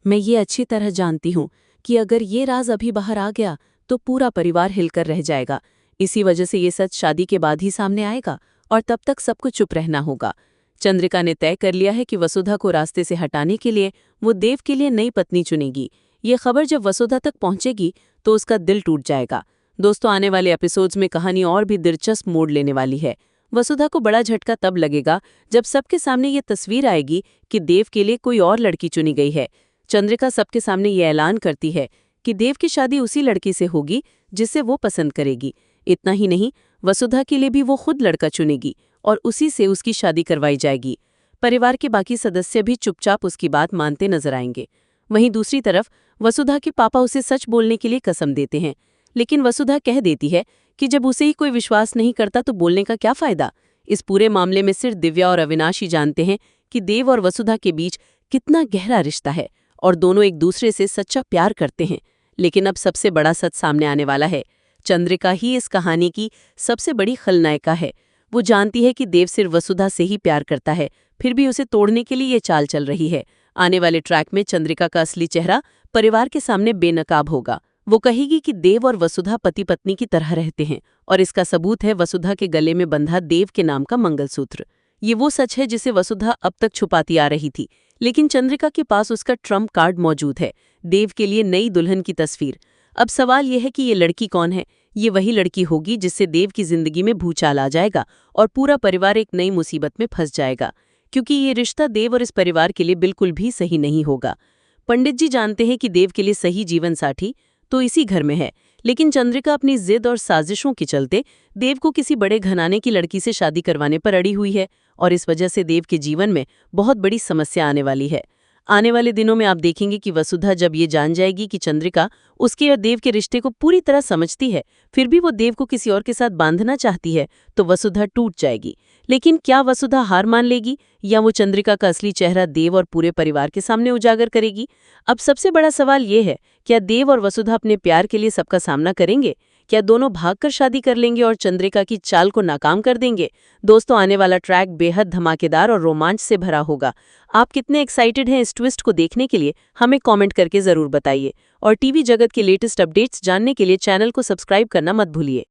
मैं ये अच्छी तरह जानती हूँ कि अगर ये राज अभी बाहर आ गया तो पूरा परिवार हिलकर रह जाएगा। इसी वजह से ये सच शादी के बाद ही सामने आएगा और तब तक सबको चुप रहना होगा। चंद्रिका ने तय कर लिया है कि वसुधा को रास्ते से हटाने के लिए वो देव के लिए नई पत्नी चुनेगी। ये खबर जब वसुधा तक पहुंचेगी तो उसका दिल टूट जाएगा। दोस्तों, आने वाले एपिसोड्स में कहानी और भी दिलचस्प मोड़ लेने वाली है। वसुधा को बड़ा झटका तब लगेगा जब सबके सामने ये तस्वीर आएगी कि देव के लिए कोई और लड़की चुनी गई है। चंद्रिका सबके सामने ये ऐलान करती है कि देव की शादी उसी लड़की से होगी जिसे वो पसंद करेगी। इतना ही नहीं, वसुधा के लिए भी वो खुद लड़का चुनेगी और उसी से उसकी शादी करवाई जाएगी। परिवार के बाकी सदस्य भी चुपचाप उसकी बात मानते नजर आएंगे। वहीं दूसरी तरफ वसुधा के पापा उसे सच बोलने के लिए कसम देते हैं, लेकिन वसुधा कह देती है कि जब उसे ही कोई विश्वास नहीं करता तो बोलने का क्या फायदा। इस पूरे मामले में सिर्फ दिव्या और अविनाश ही जानते हैं कि देव और वसुधा के बीच कितना गहरा रिश्ता है और दोनों एक दूसरे से सच्चा प्यार करते हैं। लेकिन अब सबसे बड़ा सच सामने आने वाला है। चंद्रिका ही इस कहानी की सबसे बड़ी खलनायिका है। वो जानती है कि देव सिर्फ वसुधा से ही प्यार करता है, फिर भी उसे तोड़ने के लिए ये चाल चल रही है। आने वाले ट्रैक में चंद्रिका का असली चेहरा परिवार के सामने बेनकाब होगा। वो कहेगी कि देव और वसुधा पति पत्नी की तरह रहते हैं और इसका सबूत है वसुधा के गले में बंधा देव के नाम का मंगलसूत्र। ये वो सच है जिसे वसुधा अब तक छुपाती आ रही थी, लेकिन चंद्रिका के पास उसका ट्रम्प कार्ड मौजूद है, देव के लिए नई दुल्हन की तस्वीर। अब सवाल यह है कि ये लड़की कौन है। ये वही लड़की होगी जिससे देव की जिंदगी में भूचाल आ जाएगा और पूरा परिवार एक नई मुसीबत में फंस जाएगा, क्योंकि ये रिश्ता देव और इस परिवार के लिए बिल्कुल भी सही नहीं होगा। पंडित जी जानते हैं कि देव के लिए सही जीवन साथी तो इसी घर में है, लेकिन चंद्रिका अपनी जिद और साजिशों के चलते देव को किसी बड़े घराने की लड़की से शादी करवाने पर अड़ी हुई है और इस वजह से देव के जीवन में बहुत बड़ी समस्या आने वाली है। आने वाले दिनों में आप देखेंगे कि वसुधा जब ये जान जाएगी कि चंद्रिका उसके और देव के रिश्ते को पूरी तरह समझती है, फिर भी वो देव को किसी और के साथ बांधना चाहती है, तो वसुधा टूट जाएगी। लेकिन क्या वसुधा हार मान लेगी या वो चंद्रिका का असली चेहरा देव और पूरे परिवार के सामने उजागर करेगी? अब सबसे बड़ा सवाल ये है, क्या देव और वसुधा अपने प्यार के लिए सबका सामना करेंगे? क्या दोनों भागकर शादी कर लेंगे और चंद्रिका की चाल को नाकाम कर देंगे? दोस्तों, आने वाला ट्रैक बेहद धमाकेदार और रोमांच से भरा होगा। आप कितने एक्साइटेड हैं इस ट्विस्ट को देखने के लिए, हमें कमेंट करके जरूर बताइए। और टीवी जगत के लेटेस्ट अपडेट्स जानने के लिए चैनल को सब्सक्राइब करना मत भूलिए।